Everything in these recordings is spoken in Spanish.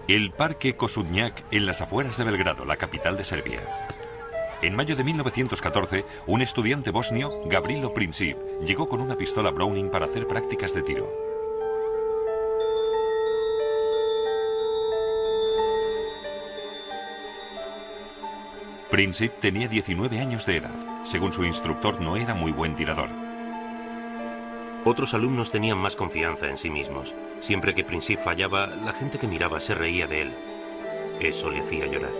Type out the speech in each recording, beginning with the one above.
El Parque Kosudnjak en las afueras de Belgrado, la capital de Serbia. En mayo de 1914, un estudiante bosnio, Gavrilo Princip, llegó con una pistola Browning para hacer prácticas de tiro. Princip tenía 19 años de edad. Según su instructor, no era muy buen tirador. Otros alumnos tenían más confianza en sí mismos. Siempre que Princip fallaba, la gente que miraba se reía de él. Eso le hacía llorar.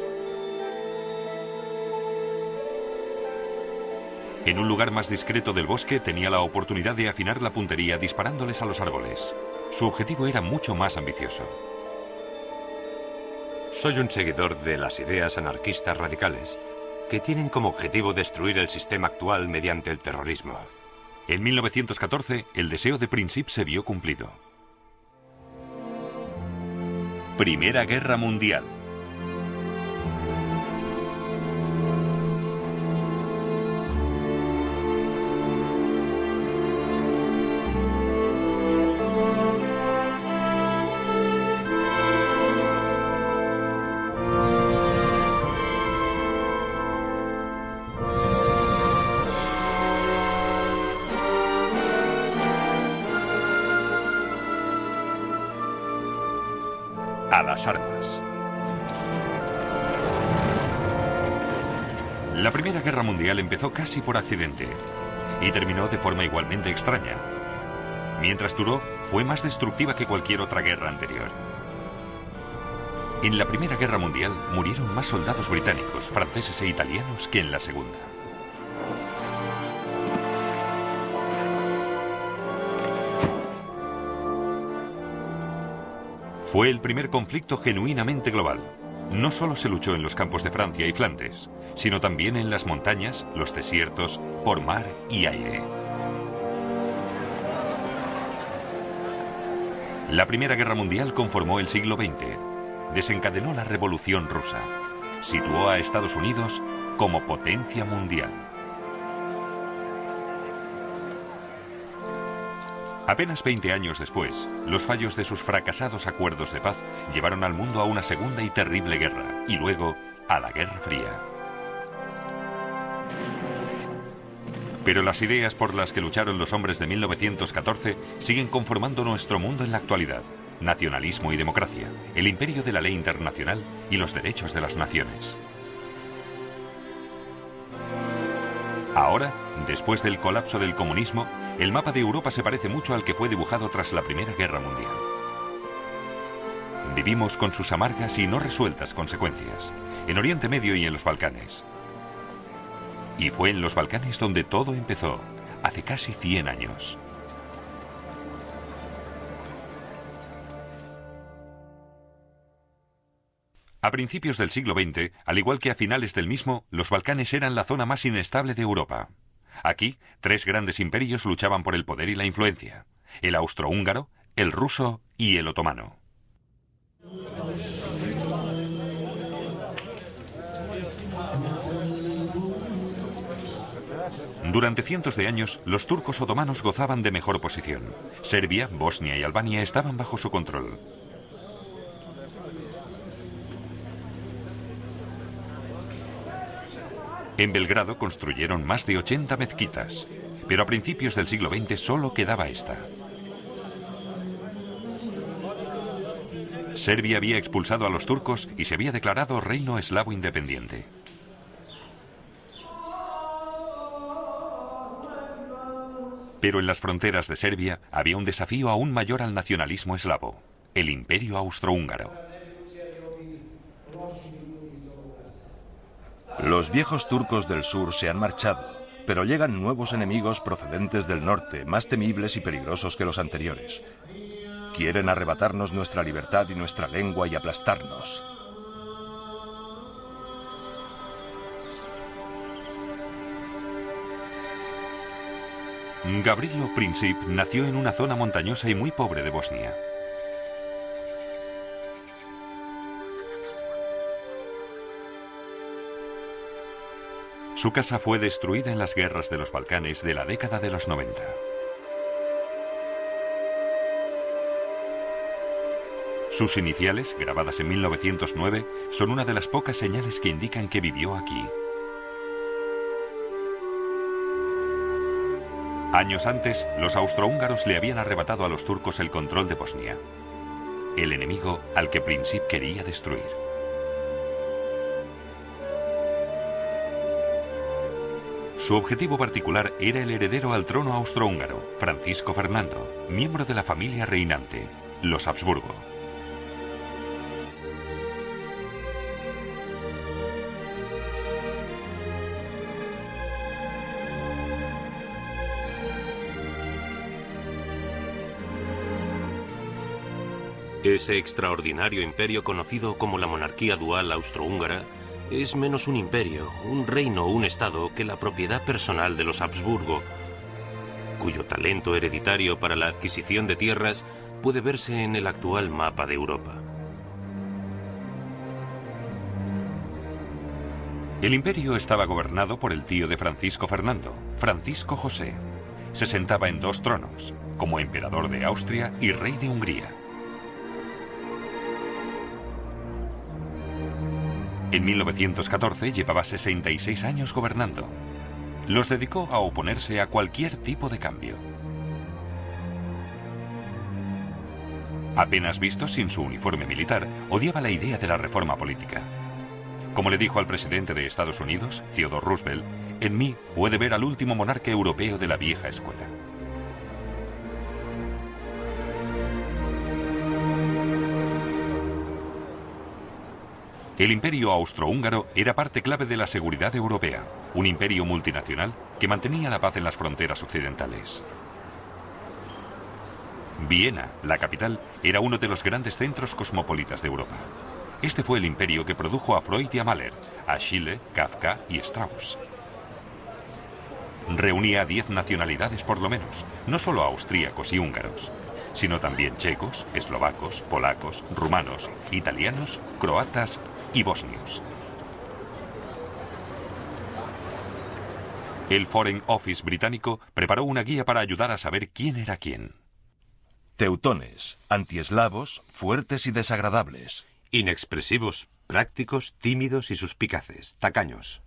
En un lugar más discreto del bosque tenía la oportunidad de afinar la puntería disparándoles a los árboles. Su objetivo era mucho más ambicioso. Soy un seguidor de las ideas anarquistas radicales, que tienen como objetivo destruir el sistema actual mediante el terrorismo. En 1914, el deseo de Princip se vio cumplido. Primera Guerra Mundial. A las armas. La Primera Guerra Mundial empezó casi por accidente y terminó de forma igualmente extraña. Mientras duró, fue más destructiva que cualquier otra guerra anterior. En la Primera Guerra Mundial murieron más soldados británicos, franceses e italianos que en la Segunda. Fue el primer conflicto genuinamente global. No solo se luchó en los campos de Francia y Flandes, sino también en las montañas, los desiertos, por mar y aire. La Primera Guerra Mundial conformó el siglo XX. Desencadenó la Revolución Rusa. Situó a Estados Unidos como potencia mundial. Apenas 20 años después, los fallos de sus fracasados acuerdos de paz llevaron al mundo a una segunda y terrible guerra, y luego a la Guerra Fría. Pero las ideas por las que lucharon los hombres de 1914 siguen conformando nuestro mundo en la actualidad. Nacionalismo y democracia, el imperio de la ley internacional y los derechos de las naciones. Ahora, después del colapso del comunismo, el mapa de Europa se parece mucho al que fue dibujado tras la Primera Guerra Mundial. Vivimos con sus amargas y no resueltas consecuencias, en Oriente Medio y en los Balcanes. Y fue en los Balcanes donde todo empezó, hace casi 100 años. A principios del siglo XX, al igual que a finales del mismo, los Balcanes eran la zona más inestable de Europa. Aquí, 3 grandes imperios luchaban por el poder y la influencia: el austrohúngaro, el ruso y el otomano. Durante cientos de años, los turcos otomanos gozaban de mejor posición. Serbia, Bosnia y Albania estaban bajo su control. En Belgrado construyeron más de 80 mezquitas, pero a principios del siglo XX solo quedaba esta. Serbia había expulsado a los turcos y se había declarado reino eslavo independiente. Pero en las fronteras de Serbia había un desafío aún mayor al nacionalismo eslavo: el imperio austrohúngaro. Los viejos turcos del sur se han marchado, pero llegan nuevos enemigos procedentes del norte, más temibles y peligrosos que los anteriores. Quieren arrebatarnos nuestra libertad y nuestra lengua y aplastarnos. Gavrilo Princip nació en una zona montañosa y muy pobre de Bosnia. Su casa fue destruida en las guerras de los Balcanes de la década de los 90. Sus iniciales, grabadas en 1909, son una de las pocas señales que indican que vivió aquí. Años antes, los austrohúngaros le habían arrebatado a los turcos el control de Bosnia, el enemigo al que Princip quería destruir. Su objetivo particular era el heredero al trono austrohúngaro, Francisco Fernando, miembro de la familia reinante, los Habsburgo. Ese extraordinario imperio conocido como la monarquía dual austrohúngara es menos un imperio, un reino o un estado que la propiedad personal de los Habsburgo, cuyo talento hereditario para la adquisición de tierras puede verse en el actual mapa de Europa. El imperio estaba gobernado por el tío de Francisco Fernando, Francisco José. Se sentaba en 2 tronos, como emperador de Austria y rey de Hungría. En 1914 llevaba 66 años gobernando. Los dedicó a oponerse a cualquier tipo de cambio. Apenas visto sin su uniforme militar, odiaba la idea de la reforma política. Como le dijo al presidente de Estados Unidos, Theodore Roosevelt, en mí puede ver al último monarca europeo de la vieja escuela. El imperio austrohúngaro era parte clave de la seguridad europea, un imperio multinacional que mantenía la paz en las fronteras occidentales. Viena, la capital, era uno de los grandes centros cosmopolitas de Europa. Este fue el imperio que produjo a Freud y a Mahler, a Schiele, Kafka y Strauss. Reunía a 10 nacionalidades por lo menos, no solo austríacos y húngaros, sino también checos, eslovacos, polacos, rumanos, italianos, croatas y bosnios. El Foreign Office británico preparó una guía para ayudar a saber quién era quién. Teutones, antieslavos, fuertes y desagradables. Inexpresivos, prácticos, tímidos y suspicaces, tacaños.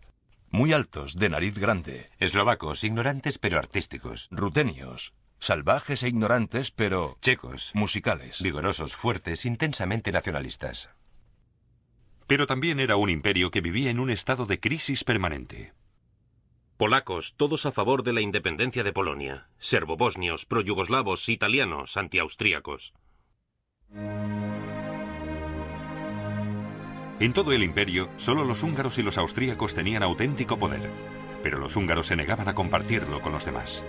Muy altos, de nariz grande. Eslovacos, ignorantes pero artísticos. Rutenios, salvajes e ignorantes pero... Checos, musicales. vigorosos, fuertes, intensamente nacionalistas. Pero también era un imperio que vivía en un estado de crisis permanente. Polacos, todos a favor de la independencia de Polonia. Serbobosnios, proyugoslavos, italianos, antiaustríacos. En todo el imperio, solo los húngaros y los austríacos tenían auténtico poder, pero los húngaros se negaban a compartirlo con los demás.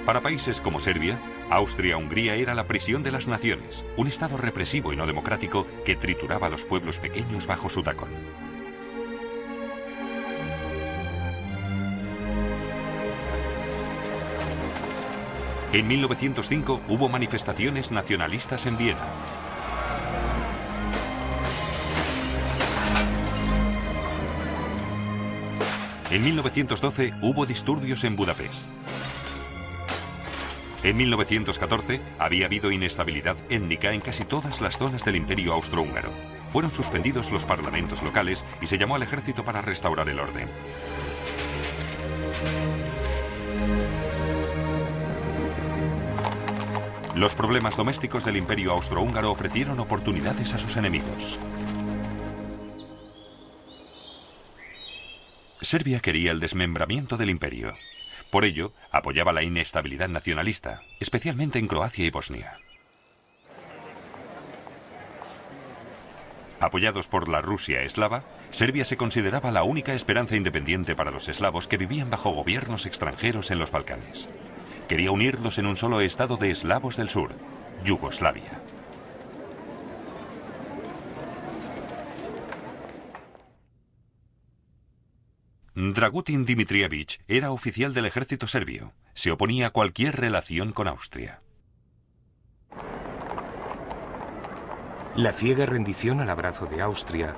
Para países como Serbia, Austria-Hungría era la prisión de las naciones, un estado represivo y no democrático que trituraba a los pueblos pequeños bajo su tacón. En 1905 hubo manifestaciones nacionalistas en Viena. En 1912 hubo disturbios en Budapest. En 1914 había habido inestabilidad étnica en casi todas las zonas del Imperio Austrohúngaro. Fueron suspendidos los parlamentos locales y se llamó al ejército para restaurar el orden. Los problemas domésticos del Imperio Austrohúngaro ofrecieron oportunidades a sus enemigos. Serbia quería el desmembramiento del imperio. Por ello, apoyaba la inestabilidad nacionalista, especialmente en Croacia y Bosnia. Apoyados por la Rusia eslava, Serbia se consideraba la única esperanza independiente para los eslavos que vivían bajo gobiernos extranjeros en los Balcanes. Quería unirlos en un solo estado de eslavos del sur, Yugoslavia. Dragutin Dimitrievich era oficial del ejército serbio. Se oponía a cualquier relación con Austria. La ciega rendición al abrazo de Austria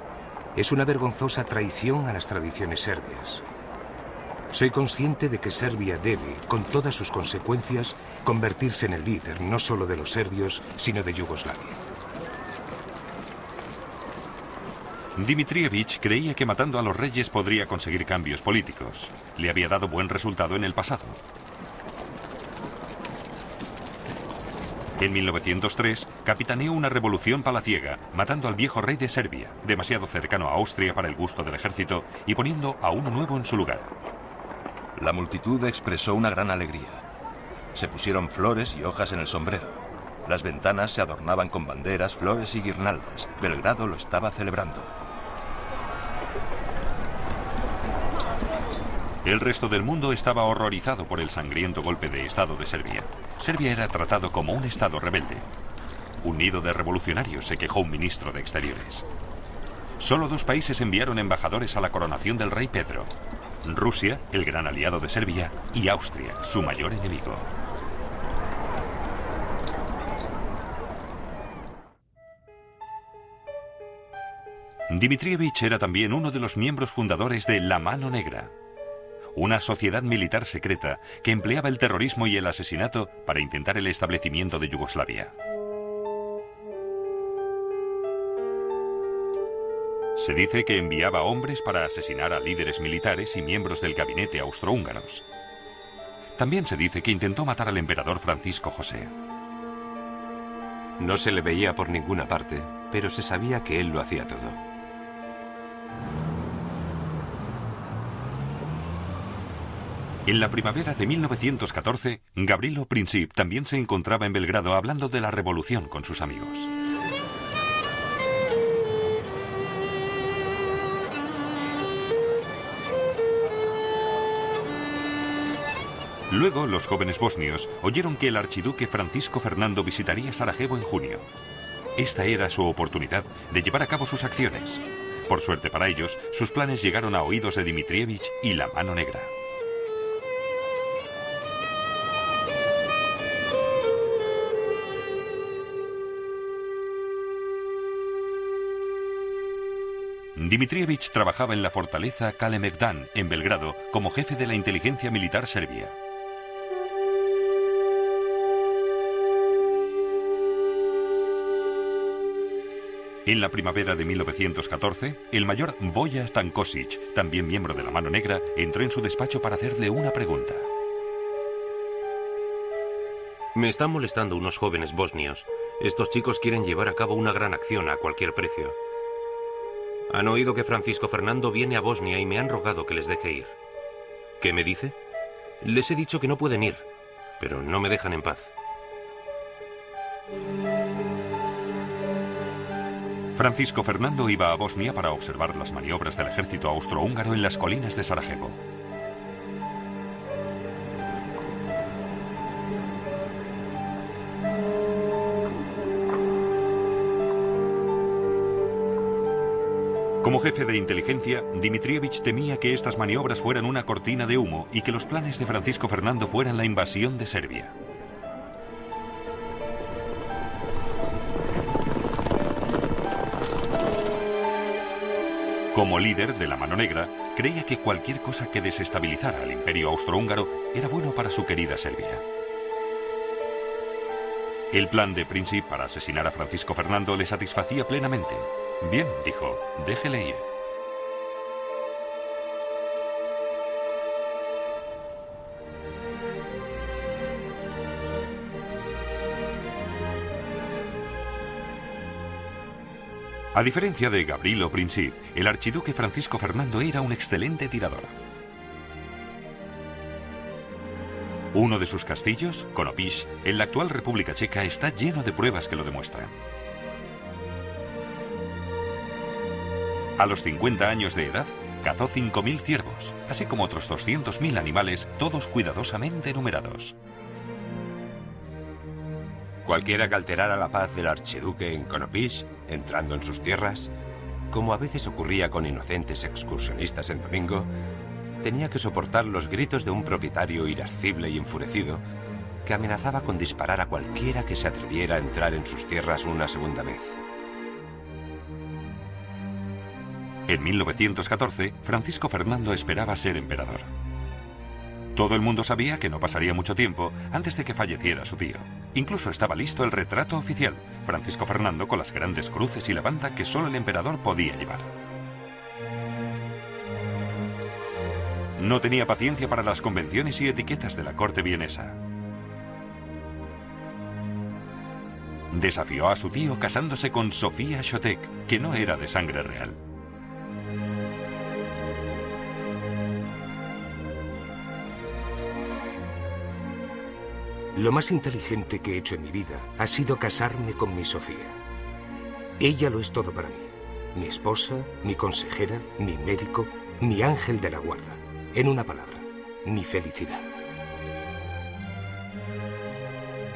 es una vergonzosa traición a las tradiciones serbias. Soy consciente de que Serbia debe, con todas sus consecuencias, convertirse en el líder no solo de los serbios, sino de Yugoslavia. Dimitrievich creía que matando a los reyes podría conseguir cambios políticos. Le había dado buen resultado en el pasado. En 1903, capitaneó una revolución palaciega, matando al viejo rey de Serbia, demasiado cercano a Austria para el gusto del ejército, y poniendo a uno nuevo en su lugar. La multitud expresó una gran alegría. Se pusieron flores y hojas en el sombrero. Las ventanas se adornaban con banderas, flores y guirnaldas. Belgrado lo estaba celebrando. El resto del mundo estaba horrorizado por el sangriento golpe de Estado de Serbia. Serbia era tratado como un Estado rebelde. Un nido de revolucionarios, se quejó un ministro de Exteriores. Solo 2 países enviaron embajadores a la coronación del rey Pedro: Rusia, el gran aliado de Serbia, y Austria, su mayor enemigo. Dimitrievich era también uno de los miembros fundadores de La Mano Negra, una sociedad militar secreta que empleaba el terrorismo y el asesinato para intentar el establecimiento de Yugoslavia. Se dice que enviaba hombres para asesinar a líderes militares y miembros del gabinete austrohúngaros. También se dice que intentó matar al emperador Francisco José. No se le veía por ninguna parte, pero se sabía que él lo hacía todo. En la primavera de 1914, Gavrilo Princip también se encontraba en Belgrado hablando de la revolución con sus amigos. Luego, los jóvenes bosnios oyeron que el archiduque Francisco Fernando visitaría Sarajevo en junio. Esta era su oportunidad de llevar a cabo sus acciones. Por suerte para ellos, sus planes llegaron a oídos de Dimitrievich y La Mano Negra. Dimitrievich trabajaba en la fortaleza Kalemegdan, en Belgrado, como jefe de la inteligencia militar serbia. En la primavera de 1914, el mayor Voja Stanković, también miembro de La Mano Negra, entró en su despacho para hacerle una pregunta. Me están molestando unos jóvenes bosnios. Estos chicos quieren llevar a cabo una gran acción a cualquier precio. Han oído que Francisco Fernando viene a Bosnia y me han rogado que les deje ir. ¿Qué me dice? Les he dicho que no pueden ir, pero no me dejan en paz. Francisco Fernando iba a Bosnia para observar las maniobras del ejército austrohúngaro en las colinas de Sarajevo. Como jefe de inteligencia, Dimitrievich temía que estas maniobras fueran una cortina de humo y que los planes de Francisco Fernando fueran la invasión de Serbia. Como líder de La Mano Negra, creía que cualquier cosa que desestabilizara al imperio austrohúngaro era bueno para su querida Serbia. El plan de Princip para asesinar a Francisco Fernando le satisfacía plenamente. Bien, dijo, déjele ir. A diferencia de Gavrilo Princip, el archiduque Francisco Fernando era un excelente tirador. Uno de sus castillos, Konopíš, en la actual República Checa, está lleno de pruebas que lo demuestran. A los 50 años de edad, cazó 5.000 ciervos, así como otros 200.000 animales, todos cuidadosamente numerados. Cualquiera que alterara la paz del archiduque en Konopíš, entrando en sus tierras, como a veces ocurría con inocentes excursionistas en domingo, tenía que soportar los gritos de un propietario irascible y enfurecido que amenazaba con disparar a cualquiera que se atreviera a entrar en sus tierras una segunda vez. En 1914, Francisco Fernando esperaba ser emperador. Todo el mundo sabía que no pasaría mucho tiempo antes de que falleciera su tío. Incluso estaba listo el retrato oficial, Francisco Fernando con las grandes cruces y la banda que solo el emperador podía llevar. No tenía paciencia para las convenciones y etiquetas de la corte vienesa. Desafió a su tío casándose con Sofía Chotek, que no era de sangre real. Lo más inteligente que he hecho en mi vida ha sido casarme con mi Sofía. Ella lo es todo para mí. Mi esposa, mi consejera, mi médico, mi ángel de la guarda. En una palabra, mi felicidad.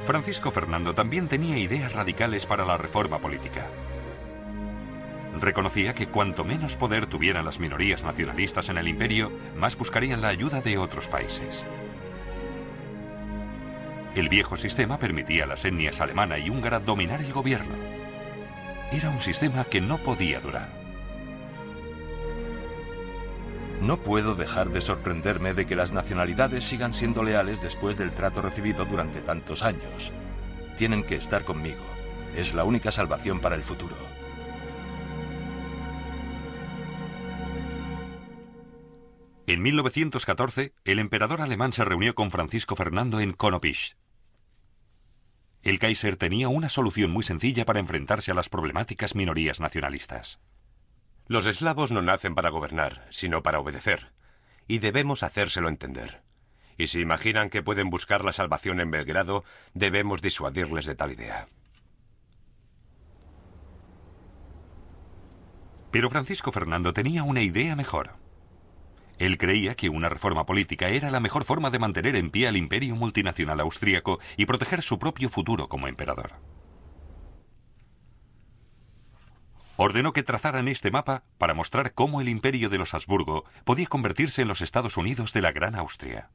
Francisco Fernando también tenía ideas radicales para la reforma política. Reconocía que cuanto menos poder tuvieran las minorías nacionalistas en el imperio, más buscarían la ayuda de otros países. El viejo sistema permitía a las etnias alemana y húngara dominar el gobierno. Era un sistema que no podía durar. No puedo dejar de sorprenderme de que las nacionalidades sigan siendo leales después del trato recibido durante tantos años. Tienen que estar conmigo. Es la única salvación para el futuro. En 1914, el emperador alemán se reunió con Francisco Fernando en Konopisch. El Kaiser tenía una solución muy sencilla para enfrentarse a las problemáticas minorías nacionalistas. Los eslavos no nacen para gobernar, sino para obedecer. Y debemos hacérselo entender. Y si imaginan que pueden buscar la salvación en Belgrado, debemos disuadirles de tal idea. Pero Francisco Fernando tenía una idea mejor. Él creía que una reforma política era la mejor forma de mantener en pie al imperio multinacional austríaco y proteger su propio futuro como emperador. Ordenó que trazaran este mapa para mostrar cómo el imperio de los Habsburgo podía convertirse en los Estados Unidos de la Gran Austria.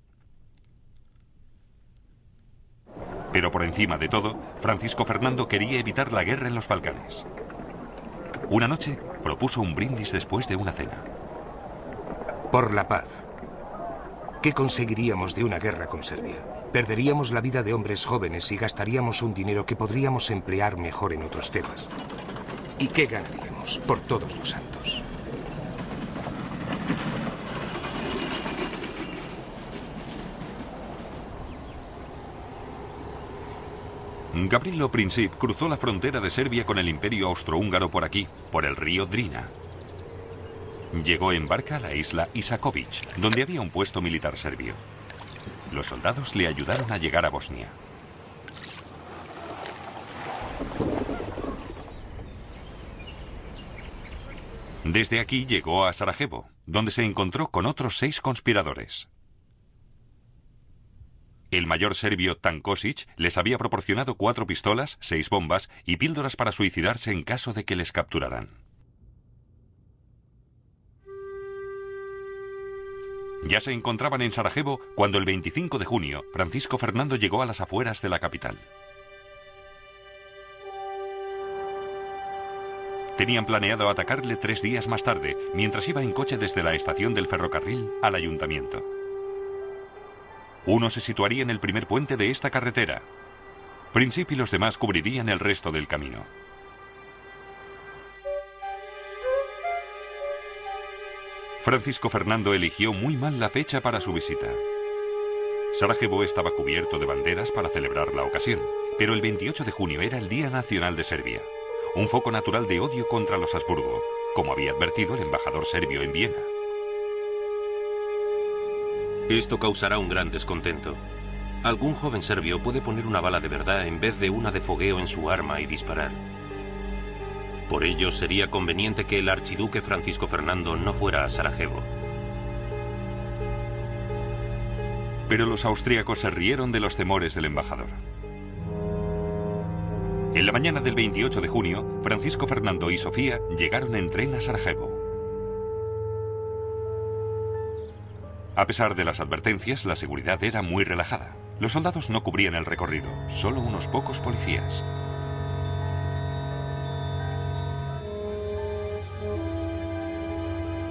Pero por encima de todo, Francisco Fernando quería evitar la guerra en los Balcanes. Una noche propuso un brindis después de una cena. Por la paz. ¿Qué conseguiríamos de una guerra con Serbia? Perderíamos la vida de hombres jóvenes y gastaríamos un dinero que podríamos emplear mejor en otros temas. ¿Y qué ganaríamos? Por todos los santos. Gavrilo Princip cruzó la frontera de Serbia con el imperio austrohúngaro por aquí, por el río Drina. Llegó en barca a la isla Isakovic, donde había un puesto militar serbio. Los soldados le ayudaron a llegar a Bosnia. Desde aquí llegó a Sarajevo, donde se encontró con otros 6 conspiradores. El mayor serbio Tankosic les había proporcionado 4 pistolas, 6 bombas y píldoras para suicidarse en caso de que les capturaran. Ya se encontraban en Sarajevo cuando el 25 de junio Francisco Fernando llegó a las afueras de la capital. Tenían planeado atacarle 3 días más tarde, mientras iba en coche desde la estación del ferrocarril al ayuntamiento. Uno se situaría en el primer puente de esta carretera. Princip y los demás cubrirían el resto del camino. Francisco Fernando eligió muy mal la fecha para su visita. Sarajevo estaba cubierto de banderas para celebrar la ocasión, pero el 28 de junio era el Día Nacional de Serbia, un foco natural de odio contra los Habsburgo, como había advertido el embajador serbio en Viena. Esto causará un gran descontento. Algún joven serbio puede poner una bala de verdad en vez de una de fogueo en su arma y disparar. Por ello, sería conveniente que el archiduque Francisco Fernando no fuera a Sarajevo. Pero los austríacos se rieron de los temores del embajador. En la mañana del 28 de junio, Francisco Fernando y Sofía llegaron en tren a Sarajevo. A pesar de las advertencias, la seguridad era muy relajada. Los soldados no cubrían el recorrido, solo unos pocos policías.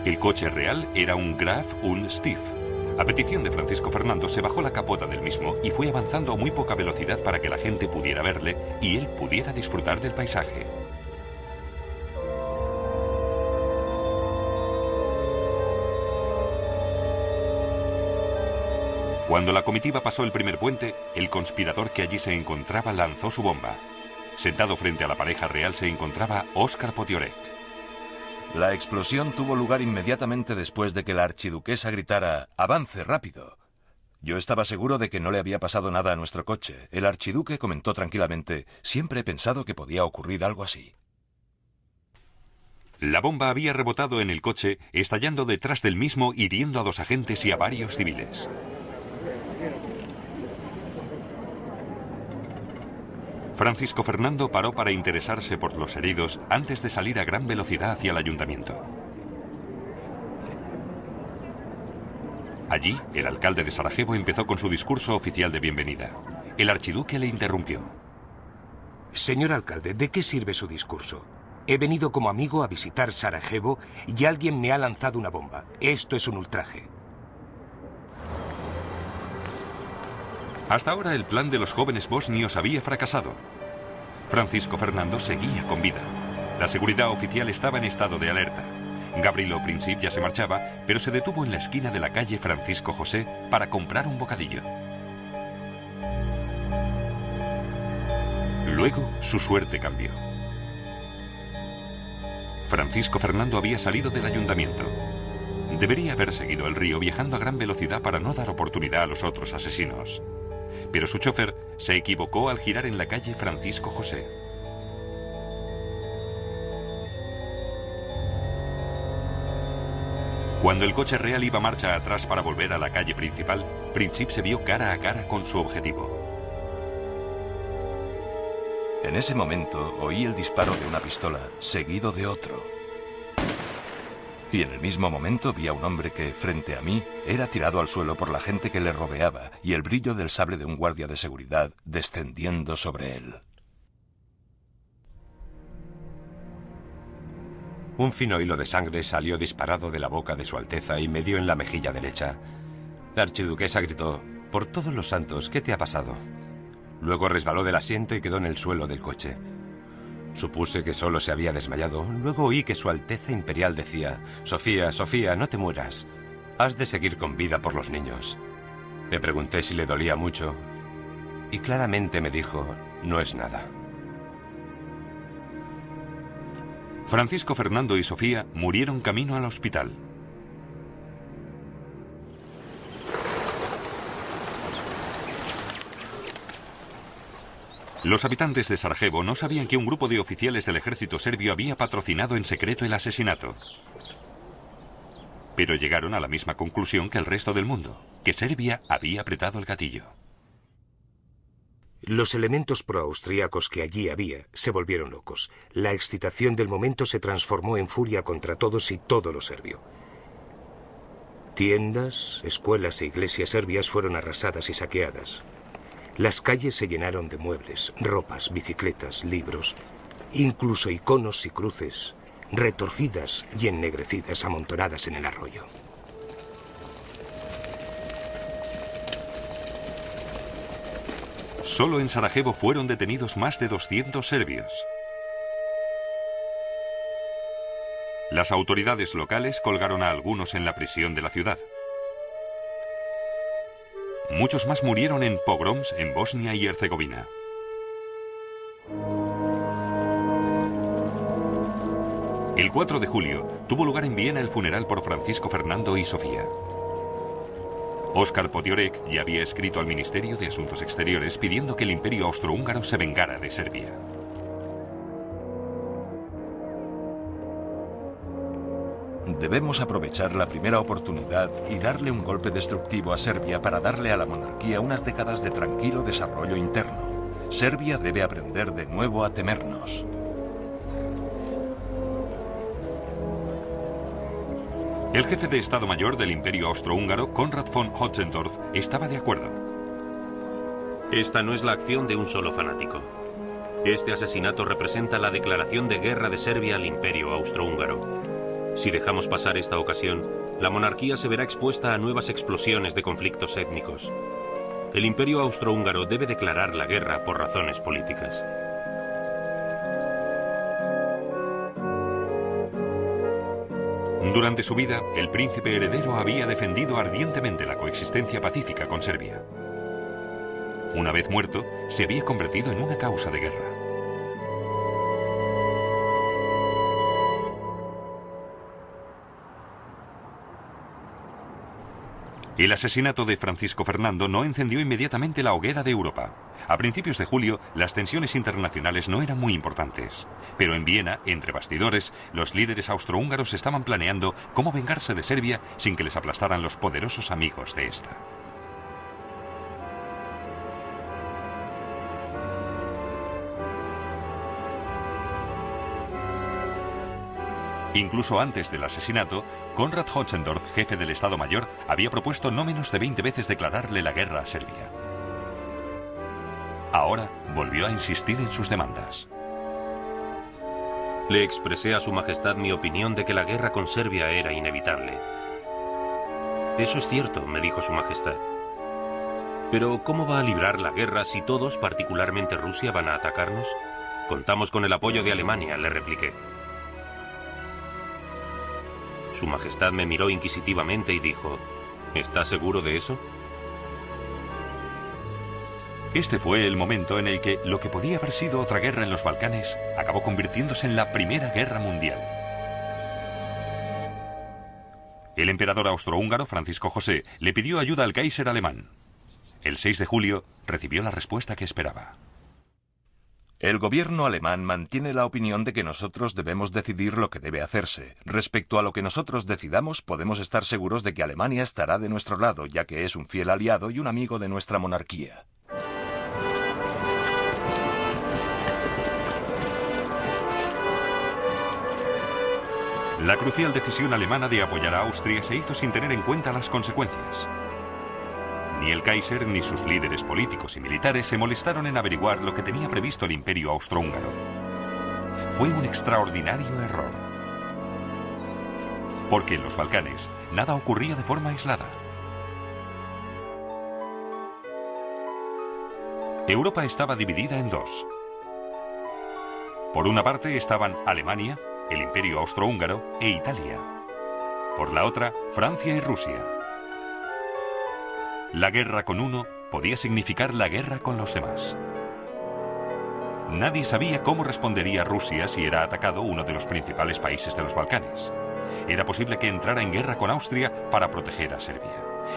El coche real era un Graf und Stief. A petición de Francisco Fernando se bajó la capota del mismo y fue avanzando a muy poca velocidad para que la gente pudiera verle y él pudiera disfrutar del paisaje. Cuando la comitiva pasó el primer puente, el conspirador que allí se encontraba lanzó su bomba. Sentado frente a la pareja real se encontraba Óscar Potiorek. La explosión tuvo lugar inmediatamente después de que la archiduquesa gritara «¡Avance, rápido!». Yo estaba seguro de que no le había pasado nada a nuestro coche. El archiduque comentó tranquilamente «Siempre he pensado que podía ocurrir algo así». La bomba había rebotado en el coche, estallando detrás del mismo, hiriendo a 2 agentes y a varios civiles. Francisco Fernando paró para interesarse por los heridos antes de salir a gran velocidad hacia el ayuntamiento. Allí, el alcalde de Sarajevo empezó con su discurso oficial de bienvenida. El archiduque le interrumpió. Señor alcalde, ¿de qué sirve su discurso? He venido como amigo a visitar Sarajevo y alguien me ha lanzado una bomba. Esto es un ultraje. Hasta ahora el plan de los jóvenes bosnios había fracasado. Francisco Fernando seguía con vida. La seguridad oficial estaba en estado de alerta. Gavrilo Princip ya se marchaba, pero se detuvo en la esquina de la calle Francisco José para comprar un bocadillo. Luego, su suerte cambió. Francisco Fernando había salido del ayuntamiento. Debería haber seguido el río viajando a gran velocidad para no dar oportunidad a los otros asesinos. Pero su chofer se equivocó al girar en la calle Francisco José. Cuando el coche real iba marcha atrás para volver a la calle principal, Princip se vio cara a cara con su objetivo. En ese momento oí el disparo de una pistola, seguido de otro. Y en el mismo momento vi a un hombre que, frente a mí, era tirado al suelo por la gente que le rodeaba y el brillo del sable de un guardia de seguridad descendiendo sobre él. Un fino hilo de sangre salió disparado de la boca de Su Alteza y me dio en la mejilla derecha. La archiduquesa gritó: «Por todos los santos, ¿qué te ha pasado?». Luego resbaló del asiento y quedó en el suelo del coche. Supuse que solo se había desmayado. Luego oí que Su Alteza Imperial decía: «Sofía, Sofía, no te mueras. Has de seguir con vida por los niños». Le pregunté si le dolía mucho y claramente me dijo: «No es nada». Francisco Fernando y Sofía murieron camino al hospital. Los habitantes de Sarajevo no sabían que un grupo de oficiales del ejército serbio había patrocinado en secreto el asesinato. Pero llegaron a la misma conclusión que el resto del mundo, que Serbia había apretado el gatillo. Los elementos proaustríacos que allí había se volvieron locos. La excitación del momento se transformó en furia contra todos y todo lo serbio. Tiendas, escuelas e iglesias serbias fueron arrasadas y saqueadas. Las calles se llenaron de muebles, ropas, bicicletas, libros, incluso iconos y cruces, retorcidas y ennegrecidas amontonadas en el arroyo. Solo en Sarajevo fueron detenidos más de 200 serbios. Las autoridades locales colgaron a algunos en la prisión de la ciudad. Muchos más murieron en pogroms en Bosnia y Herzegovina. El 4 de julio tuvo lugar en Viena el funeral por Francisco Fernando y Sofía. Óscar Potiorek ya había escrito al Ministerio de Asuntos Exteriores pidiendo que el Imperio Austrohúngaro se vengara de Serbia. Debemos aprovechar la primera oportunidad y darle un golpe destructivo a Serbia para darle a la monarquía unas décadas de tranquilo desarrollo interno. Serbia debe aprender de nuevo a temernos. El jefe de Estado Mayor del Imperio Austrohúngaro, Konrad von Hotzendorf, estaba de acuerdo. Esta no es la acción de un solo fanático. Este asesinato representa la declaración de guerra de Serbia al Imperio Austrohúngaro. Si dejamos pasar esta ocasión, La monarquía se verá expuesta a nuevas explosiones de conflictos étnicos. El Imperio Austrohúngaro debe declarar la guerra por razones políticas. Durante su vida, el príncipe heredero había defendido ardientemente la coexistencia pacífica con Serbia. Una vez muerto, se había convertido en una causa de guerra. El asesinato de Francisco Fernando no encendió inmediatamente la hoguera de Europa. A principios de julio, las tensiones internacionales no eran muy importantes. Pero en Viena, entre bastidores, los líderes austrohúngaros estaban planeando cómo vengarse de Serbia sin que les aplastaran los poderosos amigos de esta. Incluso antes del asesinato, Konrad Hotzendorf, jefe del Estado Mayor, había propuesto no menos de 20 veces declararle la guerra a Serbia. Ahora volvió a insistir en sus demandas. Le expresé a Su Majestad mi opinión de que la guerra con Serbia era inevitable. Eso es cierto, me dijo Su Majestad. Pero ¿cómo va a librar la guerra si todos, particularmente Rusia, van a atacarnos? Contamos con el apoyo de Alemania, le repliqué. Su Majestad me miró inquisitivamente y dijo, ¿está seguro de eso? Este fue el momento en el que lo que podía haber sido otra guerra en los Balcanes acabó convirtiéndose en la Primera Guerra Mundial. El emperador austrohúngaro, Francisco José, le pidió ayuda al Kaiser alemán. El 6 de julio recibió la respuesta que esperaba. El gobierno alemán mantiene la opinión de que nosotros debemos decidir lo que debe hacerse. Respecto a lo que nosotros decidamos, podemos estar seguros de que Alemania estará de nuestro lado, ya que es un fiel aliado y un amigo de nuestra monarquía. La crucial decisión alemana de apoyar a Austria se hizo sin tener en cuenta las consecuencias. Ni el Kaiser ni sus líderes políticos y militares se molestaron en averiguar lo que tenía previsto el Imperio Austrohúngaro. Fue un extraordinario error. Porque en los Balcanes nada ocurría de forma aislada. Europa estaba dividida en dos. Por una parte estaban Alemania, el Imperio Austrohúngaro e Italia. Por la otra, Francia y Rusia. La guerra con uno podía significar la guerra con los demás. Nadie sabía cómo respondería Rusia si era atacado uno de los principales países de los Balcanes. Era posible que entrara en guerra con Austria para proteger a Serbia.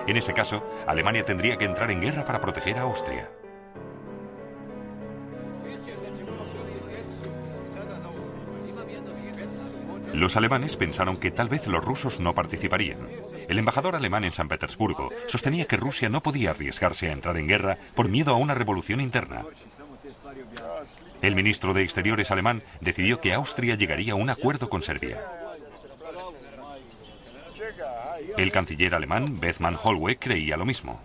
En ese caso, Alemania tendría que entrar en guerra para proteger a Austria. Los alemanes pensaron que tal vez los rusos no participarían. El embajador alemán en San Petersburgo sostenía que Rusia no podía arriesgarse a entrar en guerra por miedo a una revolución interna. El ministro de Exteriores alemán decidió que Austria llegaría a un acuerdo con Serbia. El canciller alemán, Bethmann Hollweg, creía lo mismo.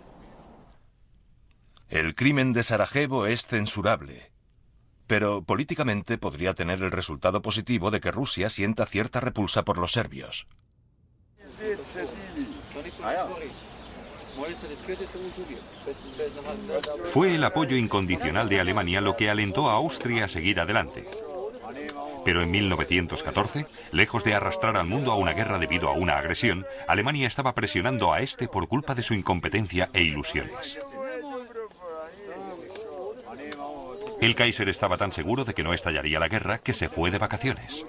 El crimen de Sarajevo es censurable, pero políticamente podría tener el resultado positivo de que Rusia sienta cierta repulsa por los serbios. Fue el apoyo incondicional de Alemania lo que alentó a Austria a seguir adelante. Pero en 1914, lejos de arrastrar al mundo a una guerra debido a una agresión, Alemania estaba presionando a este por culpa de su incompetencia e ilusiones. El Kaiser estaba tan seguro de que no estallaría la guerra que se fue de vacaciones.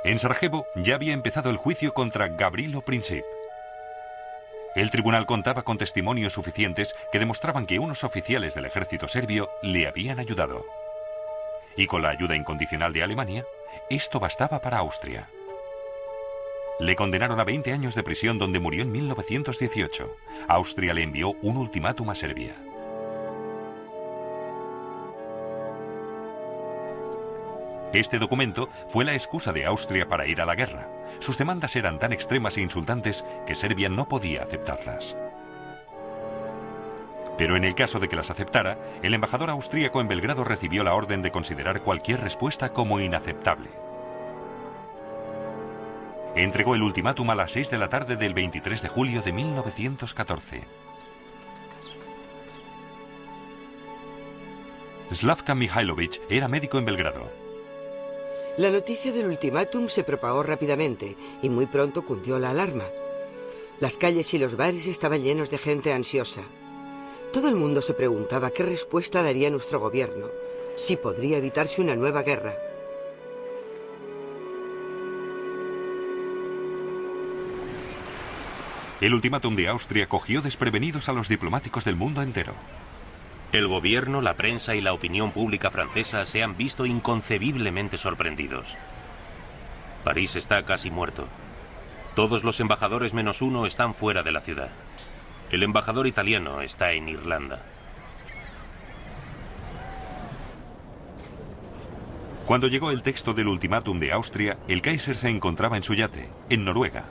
En Sarajevo ya había empezado el juicio contra Gavrilo Princip. El tribunal contaba con testimonios suficientes que demostraban que unos oficiales del ejército serbio le habían ayudado. Y con la ayuda incondicional de Alemania, esto bastaba para Austria. Le condenaron a 20 años de prisión donde murió en 1918. Austria le envió un ultimátum a Serbia. Este documento fue la excusa de Austria para ir a la guerra. Sus demandas eran tan extremas e insultantes que Serbia no podía aceptarlas. Pero en el caso de que las aceptara, el embajador austríaco en Belgrado recibió la orden de considerar cualquier respuesta como inaceptable. entregó el ultimátum a las 6 de la tarde del 23 de julio de 1914. Slavka Mihailovich era médico en Belgrado. La noticia del ultimátum se propagó rápidamente y muy pronto cundió la alarma. Las calles y los bares estaban llenos de gente ansiosa. Todo el mundo se preguntaba qué respuesta daría nuestro gobierno, si podría evitarse una nueva guerra. El ultimátum de Austria cogió desprevenidos a los diplomáticos del mundo entero. El gobierno, la prensa y la opinión pública francesa se han visto inconcebiblemente sorprendidos. París está casi muerto. Todos los embajadores menos uno están fuera de la ciudad. El embajador italiano está en Irlanda. Cuando llegó el texto del ultimátum de Austria, el Kaiser se encontraba en su yate, en Noruega.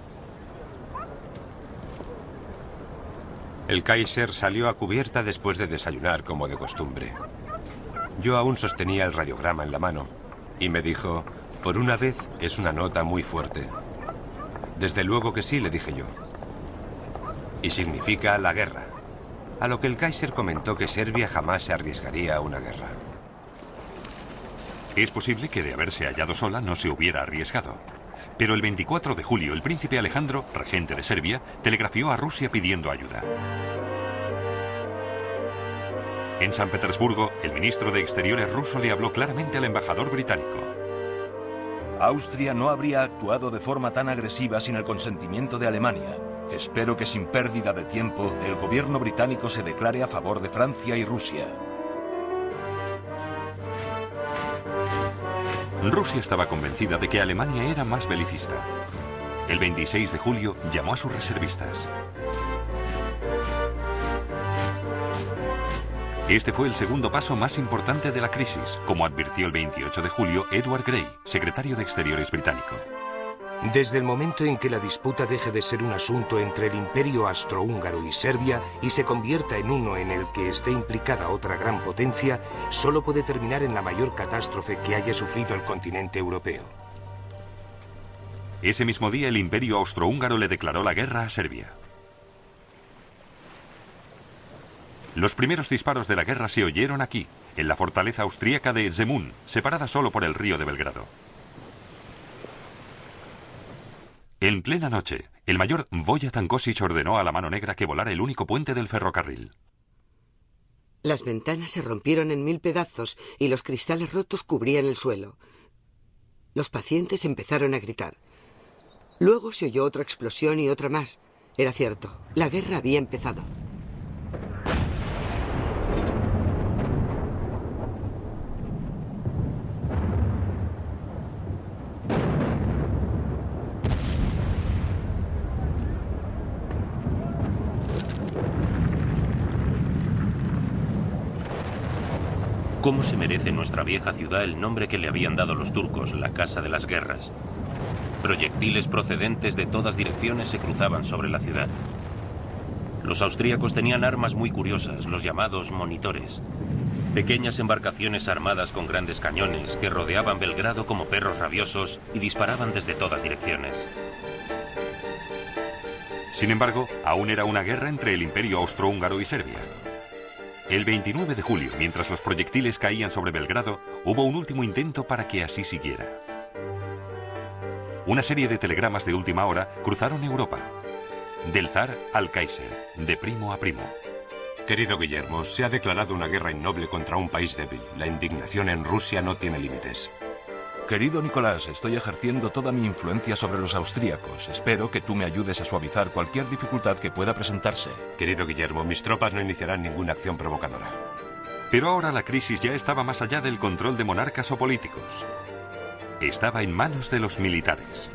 El Kaiser salió a cubierta después de desayunar como de costumbre. Yo aún sostenía el radiograma en la mano y me dijo, por una vez es una nota muy fuerte. Desde luego que sí, le dije yo. Y significa la guerra. A lo que el Kaiser comentó que Serbia jamás se arriesgaría a una guerra. Es posible que de haberse hallado sola no se hubiera arriesgado. Pero el 24 de julio el príncipe Alejandro, regente de Serbia, telegrafió a Rusia pidiendo ayuda. En San Petersburgo, el ministro de Exteriores ruso le habló claramente al embajador británico. Austria no habría actuado de forma tan agresiva sin el consentimiento de Alemania. Espero que sin pérdida de tiempo el gobierno británico se declare a favor de Francia y Rusia. Rusia estaba convencida de que Alemania era más belicista. El 26 de julio llamó a sus reservistas. Este fue el segundo paso más importante de la crisis, como advirtió el 28 de julio Edward Grey, secretario de Exteriores británico. Desde el momento en que la disputa deje de ser un asunto entre el Imperio Austrohúngaro y Serbia y se convierta en uno en el que esté implicada otra gran potencia, solo puede terminar en la mayor catástrofe que haya sufrido el continente europeo. Ese mismo día el Imperio Austrohúngaro le declaró la guerra a Serbia. Los primeros disparos de la guerra se oyeron aquí, en la fortaleza austríaca de Zemun, separada solo por el río de Belgrado. En plena noche, el mayor Vojatan Kosic ordenó a la Mano Negra que volara el único puente del ferrocarril. Las ventanas se rompieron en 1000 pedazos y los cristales rotos cubrían el suelo. Los pacientes empezaron a gritar. Luego se oyó otra explosión y otra más. Era cierto, la guerra había empezado. ¿Cómo se merece nuestra vieja ciudad el nombre que le habían dado los turcos, la Casa de las Guerras? Proyectiles procedentes de todas direcciones se cruzaban sobre la ciudad. Los austríacos tenían armas muy curiosas, los llamados monitores. Pequeñas embarcaciones armadas con grandes cañones que rodeaban Belgrado como perros rabiosos y disparaban desde todas direcciones. Sin embargo, aún era una guerra entre el Imperio Austrohúngaro y Serbia. El 29 de julio, mientras los proyectiles caían sobre Belgrado, hubo un último intento para que así siguiera. Una serie de telegramas de última hora cruzaron Europa. Del zar al Kaiser, de primo a primo. Querido Guillermo, se ha declarado una guerra innoble contra un país débil. La indignación en Rusia no tiene límites. Querido Nicolás, estoy ejerciendo toda mi influencia sobre los austríacos. Espero que tú me ayudes a suavizar cualquier dificultad que pueda presentarse. Querido Guillermo, mis tropas no iniciarán ninguna acción provocadora. Pero ahora la crisis ya estaba más allá del control de monarcas o políticos. Estaba en manos de los militares.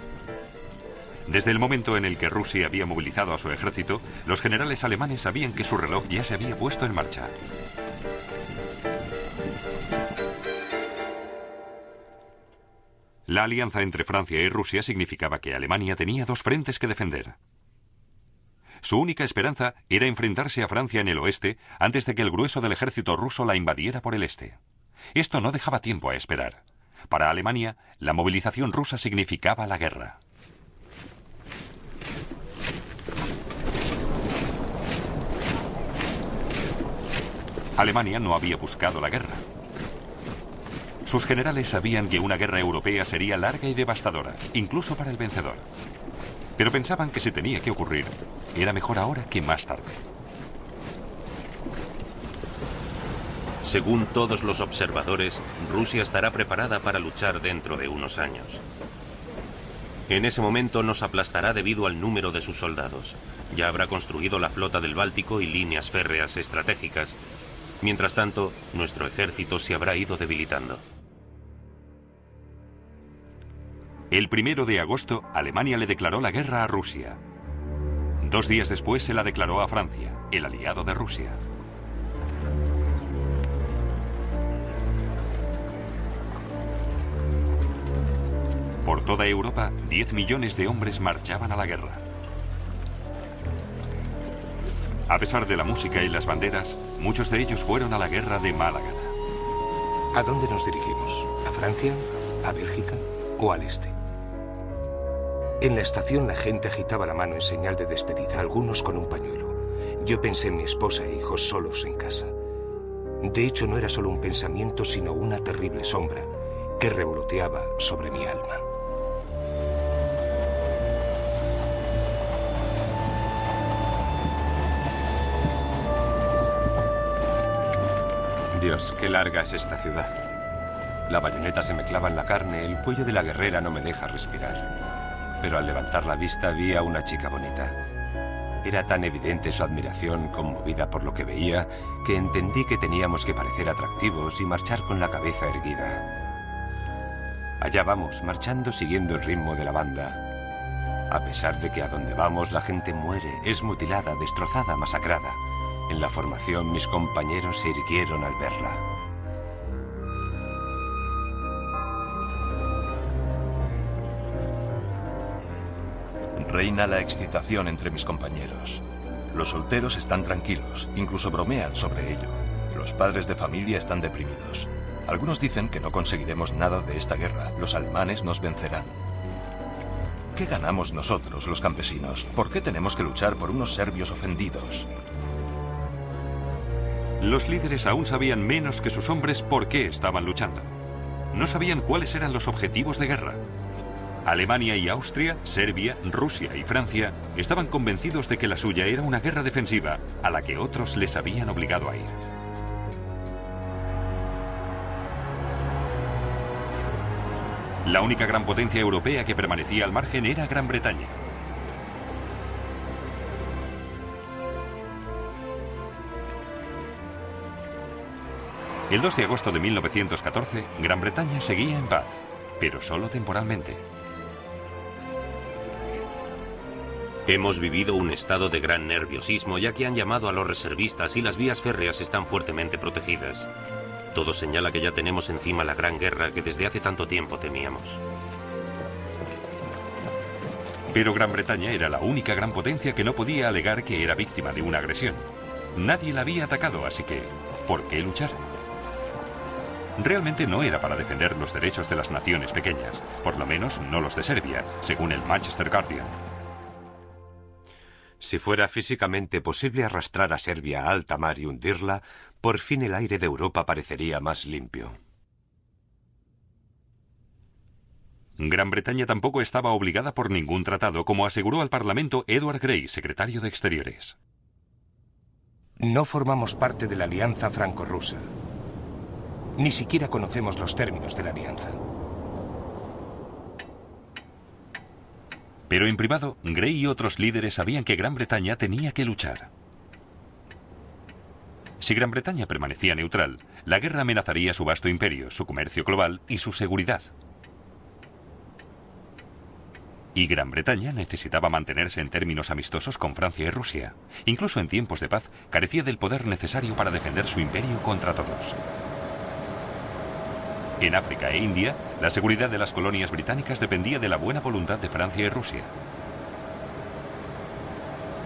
Desde el momento en el que Rusia había movilizado a su ejército, los generales alemanes sabían que su reloj ya se había puesto en marcha. La alianza entre Francia y Rusia significaba que Alemania tenía dos frentes que defender. Su única esperanza era enfrentarse a Francia en el oeste antes de que el grueso del ejército ruso la invadiera por el este. Esto no dejaba tiempo a esperar. Para Alemania, la movilización rusa significaba la guerra. Alemania no había buscado la guerra. Sus generales sabían que una guerra europea sería larga y devastadora, incluso para el vencedor. Pero pensaban que si tenía que ocurrir, era mejor ahora que más tarde. Según todos los observadores, Rusia estará preparada para luchar dentro de unos años. En ese momento nos aplastará debido al número de sus soldados. Ya habrá construido la flota del Báltico y líneas férreas estratégicas. Mientras tanto, nuestro ejército se habrá ido debilitando. El 1 de agosto, Alemania le declaró la guerra a Rusia. 2 días después se la declaró a Francia, el aliado de Rusia. Por toda Europa, 10 millones de hombres marchaban a la guerra. A pesar de la música y las banderas, muchos de ellos fueron a la guerra de mala gana. ¿A dónde nos dirigimos? ¿A Francia? ¿A Bélgica? ¿O al este? En la estación la gente agitaba la mano en señal de despedida, algunos con un pañuelo. Yo pensé en mi esposa e hijos solos en casa. De hecho, no era solo un pensamiento, sino una terrible sombra que revoloteaba sobre mi alma. Dios, qué larga es esta ciudad. La bayoneta se me clava en la carne, el cuello de la guerrera no me deja respirar. Pero al levantar la vista vi a una chica bonita. Era tan evidente su admiración, conmovida por lo que veía, que entendí que teníamos que parecer atractivos y marchar con la cabeza erguida. Allá vamos, marchando siguiendo el ritmo de la banda. A pesar de que a donde vamos la gente muere, es mutilada, destrozada, masacrada. En la formación mis compañeros se irguieron al verla. Reina la excitación entre mis compañeros. Los solteros están tranquilos, incluso bromean sobre ello. Los padres de familia están deprimidos. Algunos dicen que no conseguiremos nada de esta guerra. Los alemanes nos vencerán. ¿Qué ganamos nosotros, los campesinos? ¿Por qué tenemos que luchar por unos serbios ofendidos? Los líderes aún sabían menos que sus hombres por qué estaban luchando. No sabían cuáles eran los objetivos de guerra. Alemania y Austria, Serbia, Rusia y Francia estaban convencidos de que la suya era una guerra defensiva a la que otros les habían obligado a ir. La única gran potencia europea que permanecía al margen era Gran Bretaña. El 2 de agosto de 1914, Gran Bretaña seguía en paz, pero solo temporalmente. Hemos vivido un estado de gran nerviosismo, ya que han llamado a los reservistas y las vías férreas están fuertemente protegidas. Todo señala que ya tenemos encima la gran guerra que desde hace tanto tiempo temíamos. Pero Gran Bretaña era la única gran potencia que no podía alegar que era víctima de una agresión. Nadie la había atacado, así que, ¿por qué luchar? Realmente no era para defender los derechos de las naciones pequeñas, por lo menos no los de Serbia, según el Manchester Guardian. Si fuera físicamente posible arrastrar a Serbia a alta mar y hundirla, por fin el aire de Europa parecería más limpio. Gran Bretaña tampoco estaba obligada por ningún tratado, como aseguró al Parlamento Edward Grey, secretario de Exteriores. No formamos parte de la alianza franco-rusa. Ni siquiera conocemos los términos de la alianza. Pero en privado, Grey y otros líderes sabían que Gran Bretaña tenía que luchar. Si Gran Bretaña permanecía neutral, la guerra amenazaría su vasto imperio, su comercio global y su seguridad. Y Gran Bretaña necesitaba mantenerse en términos amistosos con Francia y Rusia. Incluso en tiempos de paz, carecía del poder necesario para defender su imperio contra todos. En África e India, la seguridad de las colonias británicas dependía de la buena voluntad de Francia y Rusia.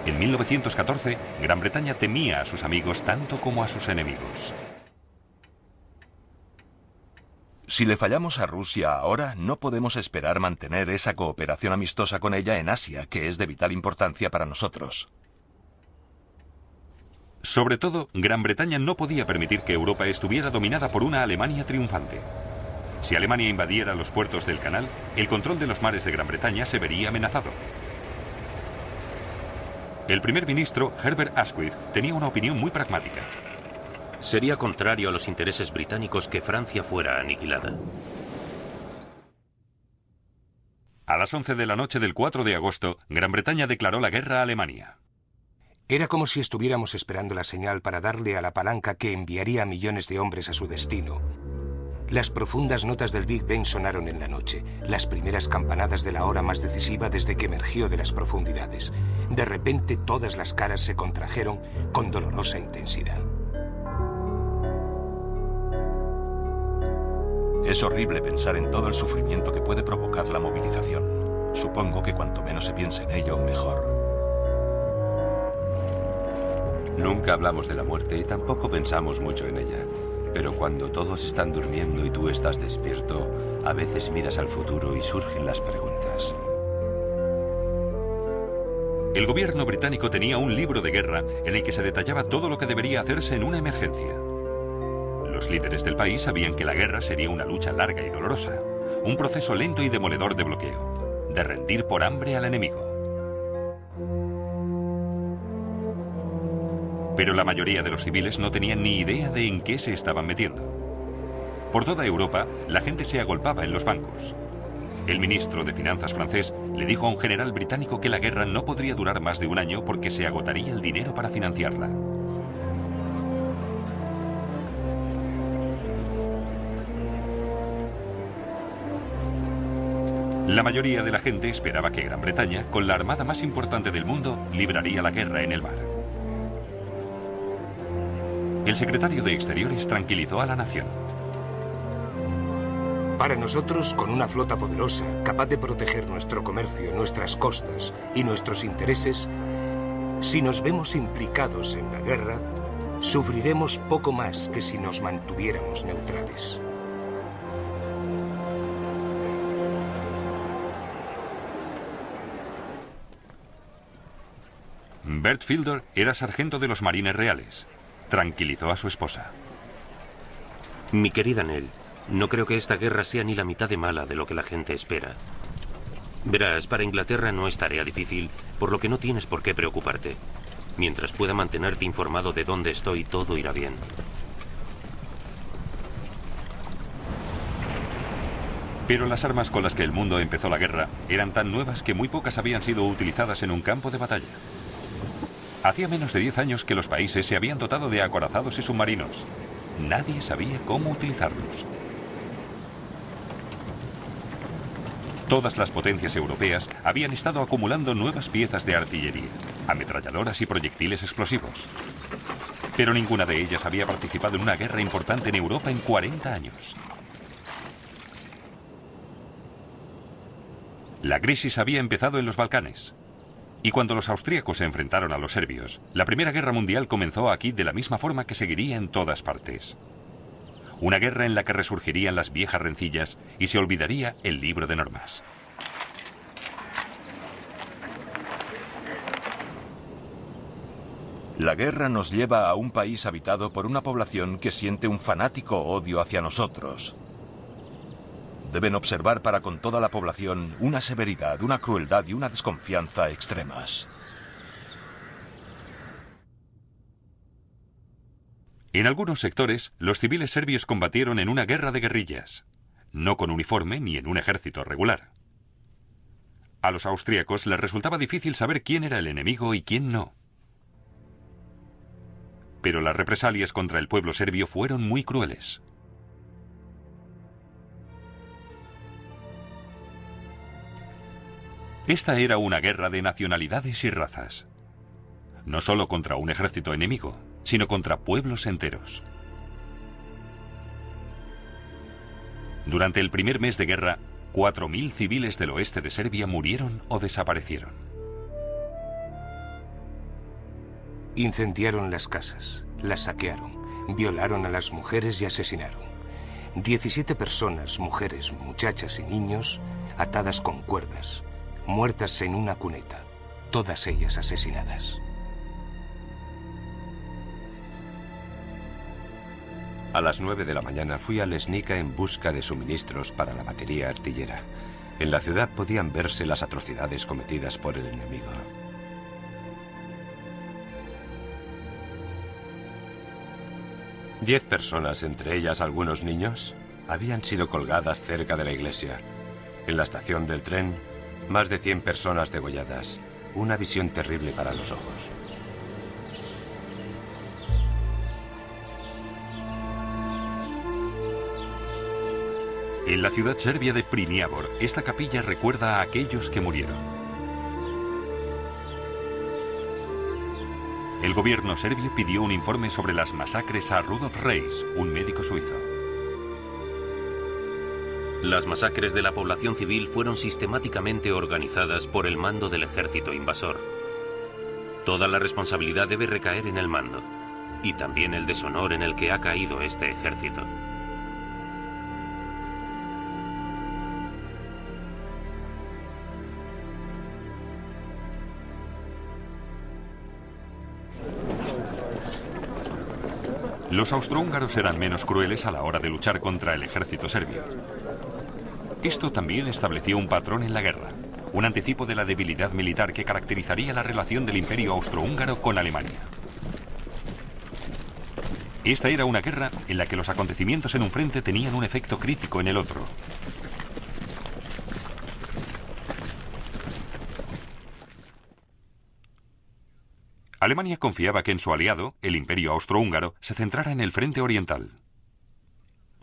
En 1914, Gran Bretaña temía a sus amigos tanto como a sus enemigos. Si le fallamos a Rusia ahora, no podemos esperar mantener esa cooperación amistosa con ella en Asia, que es de vital importancia para nosotros. Sobre todo, Gran Bretaña no podía permitir que Europa estuviera dominada por una Alemania triunfante. Si Alemania invadiera los puertos del canal, el control de los mares de Gran Bretaña se vería amenazado. El primer ministro, Herbert Asquith, tenía una opinión muy pragmática. Sería contrario a los intereses británicos que Francia fuera aniquilada. A las 11 de la noche del 4 de agosto, Gran Bretaña declaró la guerra a Alemania. Era como si estuviéramos esperando la señal para darle a la palanca que enviaría a millones de hombres a su destino. Las profundas notas del Big Ben sonaron en la noche, las primeras campanadas de la hora más decisiva desde que emergió de las profundidades. De repente todas las caras se contrajeron con dolorosa intensidad. Es horrible pensar en todo el sufrimiento que puede provocar la movilización. Supongo que cuanto menos se piense en ello, mejor. Nunca hablamos de la muerte y tampoco pensamos mucho en ella. Pero cuando todos están durmiendo y tú estás despierto, a veces miras al futuro y surgen las preguntas. El gobierno británico tenía un libro de guerra en el que se detallaba todo lo que debería hacerse en una emergencia. Los líderes del país sabían que la guerra sería una lucha larga y dolorosa, un proceso lento y demoledor de bloqueo, de rendir por hambre al enemigo. Pero la mayoría de los civiles no tenían ni idea de en qué se estaban metiendo. Por toda Europa, la gente se agolpaba en los bancos. El ministro de Finanzas francés le dijo a un general británico que la guerra no podría durar más de un año porque se agotaría el dinero para financiarla. La mayoría de la gente esperaba que Gran Bretaña, con la armada más importante del mundo, libraría la guerra en el mar. El secretario de Exteriores tranquilizó a la nación. Para nosotros, con una flota poderosa, capaz de proteger nuestro comercio, nuestras costas y nuestros intereses, si nos vemos implicados en la guerra, sufriremos poco más que si nos mantuviéramos neutrales. Bert Fielder era sargento de los Marines Reales. Tranquilizó a su esposa. Mi querida Nell, no creo que esta guerra sea ni la mitad de mala de lo que la gente espera. Verás, para Inglaterra no es tarea difícil, por lo que no tienes por qué preocuparte. Mientras pueda mantenerte informado de dónde estoy, todo irá bien. Pero las armas con las que el mundo empezó la guerra eran tan nuevas que muy pocas habían sido utilizadas en un campo de batalla. Hacía menos de 10 años que los países se habían dotado de acorazados y submarinos. Nadie sabía cómo utilizarlos. Todas las potencias europeas habían estado acumulando nuevas piezas de artillería, ametralladoras y proyectiles explosivos. Pero ninguna de ellas había participado en una guerra importante en Europa en 40 años. La crisis había empezado en los Balcanes. Y cuando los austríacos se enfrentaron a los serbios, la Primera Guerra Mundial comenzó aquí de la misma forma que seguiría en todas partes. Una guerra en la que resurgirían las viejas rencillas y se olvidaría el libro de normas. La guerra nos lleva a un país habitado por una población que siente un fanático odio hacia nosotros. Deben observar para con toda la población una severidad, una crueldad y una desconfianza extremas. En algunos sectores, los civiles serbios combatieron en una guerra de guerrillas, no con uniforme ni en un ejército regular. A los austríacos les resultaba difícil saber quién era el enemigo y quién no. Pero las represalias contra el pueblo serbio fueron muy crueles. Esta era una guerra de nacionalidades y razas. No solo contra un ejército enemigo, sino contra pueblos enteros. Durante el primer mes de guerra, 4.000 civiles del oeste de Serbia murieron o desaparecieron. Incendiaron las casas, las saquearon, violaron a las mujeres y asesinaron. 17 personas, mujeres, muchachas y niños, atadas con cuerdas, muertas en una cuneta, todas ellas asesinadas. A las 9 de la mañana fui a Lesnica en busca de suministros para la batería artillera. En la ciudad podían verse las atrocidades cometidas por el enemigo. Diez personas, entre ellas algunos niños, habían sido colgadas cerca de la iglesia. En la estación del tren, más de 100 personas degolladas. Una visión terrible para los ojos. En la ciudad serbia de Priniavor, esta capilla recuerda a aquellos que murieron. El gobierno serbio pidió un informe sobre las masacres a Rudolf Reis, un médico suizo. Las masacres de la población civil fueron sistemáticamente organizadas por el mando del ejército invasor. Toda la responsabilidad debe recaer en el mando, y también el deshonor en el que ha caído este ejército. Los austrohúngaros eran menos crueles a la hora de luchar contra el ejército serbio. Esto también estableció un patrón en la guerra, un anticipo de la debilidad militar que caracterizaría la relación del Imperio austrohúngaro con Alemania. Esta era una guerra en la que los acontecimientos en un frente tenían un efecto crítico en el otro. Alemania confiaba que en su aliado, el Imperio austrohúngaro, se centrara en el frente oriental.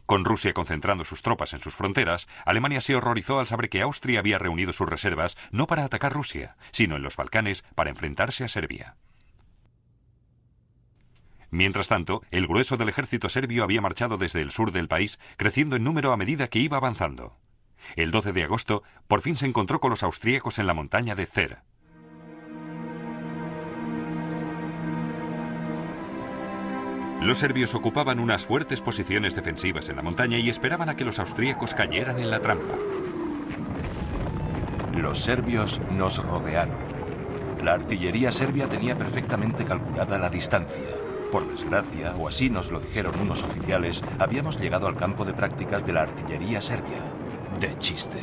Con Rusia concentrando sus tropas en sus fronteras, Alemania se horrorizó al saber que Austria había reunido sus reservas no para atacar Rusia, sino en los Balcanes para enfrentarse a Serbia. Mientras tanto, el grueso del ejército serbio había marchado desde el sur del país, creciendo en número a medida que iba avanzando. El 12 de agosto, por fin se encontró con los austríacos en la montaña de Cer. Los serbios ocupaban unas fuertes posiciones defensivas en la montaña y esperaban a que los austríacos cayeran en la trampa. Los serbios nos rodearon. La artillería serbia tenía perfectamente calculada la distancia. Por desgracia, o así nos lo dijeron unos oficiales, habíamos llegado al campo de prácticas de la artillería serbia. De chiste.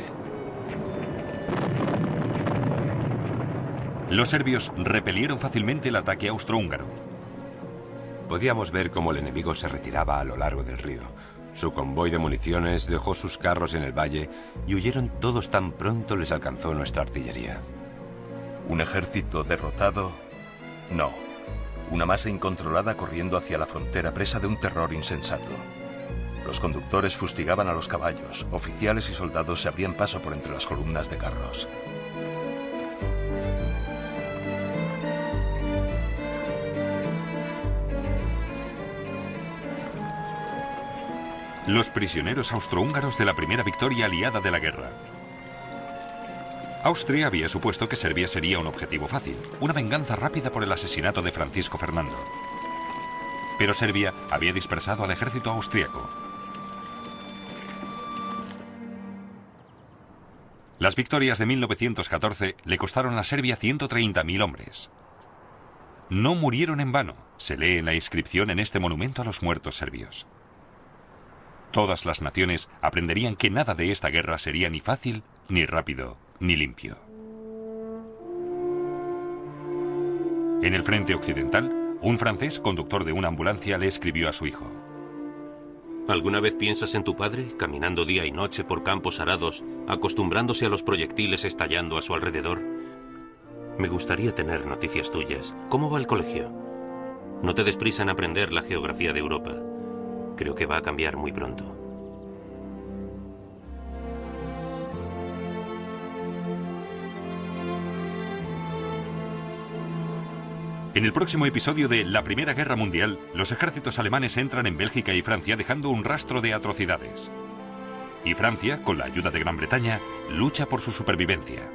Los serbios repelieron fácilmente el ataque austrohúngaro. Podíamos ver cómo el enemigo se retiraba a lo largo del río. Su convoy de municiones dejó sus carros en el valle y huyeron todos tan pronto les alcanzó nuestra artillería. ¿Un ejército derrotado? No. Una masa incontrolada corriendo hacia la frontera presa de un terror insensato. Los conductores fustigaban a los caballos, oficiales y soldados se abrían paso por entre las columnas de carros. Los prisioneros austrohúngaros de la primera victoria aliada de la guerra. Austria había supuesto que Serbia sería un objetivo fácil, una venganza rápida por el asesinato de Francisco Fernando. Pero Serbia había dispersado al ejército austríaco. Las victorias de 1914 le costaron a Serbia 130.000 hombres. No murieron en vano, se lee en la inscripción en este monumento a los muertos serbios. Todas las naciones aprenderían que nada de esta guerra sería ni fácil, ni rápido, ni limpio. En el frente occidental, un francés, conductor de una ambulancia, le escribió a su hijo: ¿Alguna vez piensas en tu padre, caminando día y noche por campos arados, acostumbrándose a los proyectiles estallando a su alrededor? Me gustaría tener noticias tuyas. ¿Cómo va el colegio? No te des prisa en aprender la geografía de Europa. Creo que va a cambiar muy pronto. En el próximo episodio de La Primera Guerra Mundial, los ejércitos alemanes entran en Bélgica y Francia dejando un rastro de atrocidades. Y Francia, con la ayuda de Gran Bretaña, lucha por su supervivencia.